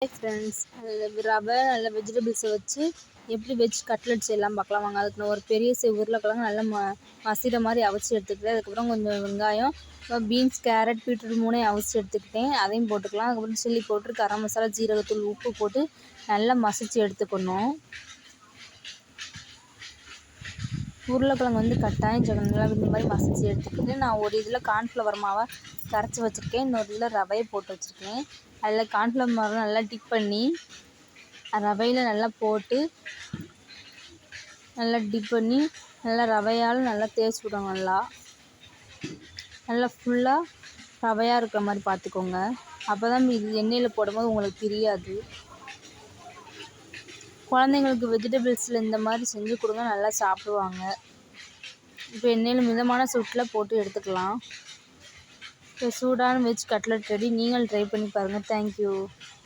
Hi friends, ரவை நல்ல வெஜிடபிள்ஸை வச்சு எப்படி வெஜ் கட்லெட் செய்யலாம் பார்க்கலாம் வாங்க. அதுக்கு நான் ஒரு பெரிய உருளைக்கிழங்கு நல்லா மசிகிற மாதிரி அவிச்சு எடுத்துக்கிட்டேன். அதுக்கப்புறம் கொஞ்சம் வெங்காயம், பீன்ஸ், கேரட், பீட்ரூட் மூணையும் அவிச்சு எடுத்துக்கிட்டேன். அதையும் போட்டுக்கலாம். அதுக்கப்புறம் சில்லி பவுட்ரு, கரம் மசாலா, ஜீரகத்தூள், உப்பு போட்டு நல்லா மசிச்சு எடுத்துக்கணும். உருளைக்கிழங்கு கட்டாயம் நல்லா இந்த மாதிரி மசிச்சு எடுத்துக்கிட்டு நான் ஒரு இதில் கார்ன்ஃப்ளவர் மாவை கரைச்சி வச்சுருக்கேன். இன்னொரு இதில் ரவையை போட்டு வச்சுருக்கேன். அதில் கார்ன்ஃப்ளவர் மாவை நல்லா டிப் பண்ணி ரவையில் நல்லா போட்டு நல்லா ரவையால் நல்லா தேய்ச்சி விடணும். நல்லா ஃபுல்லாக ரவையாக இருக்கிற மாதிரி பார்த்துக்கோங்க. அப்போ தான் இது எண்ணெயில் போடும்போது உங்களுக்கு தெரியாது. குழந்தைங்களுக்கு வெஜிடபிள்ஸில் இந்த மாதிரி செஞ்சு கொடுங்க, நல்லா சாப்பிடுவாங்க. இப்போ எண்ணெயில் மிதமான சூட்டில் போட்டு எடுத்துக்கலாம். இப்போ சூடான வெஜ் கட்லெட் ரெடி. நீங்கள் ட்ரை பண்ணி பாருங்கள். தேங்க்யூ.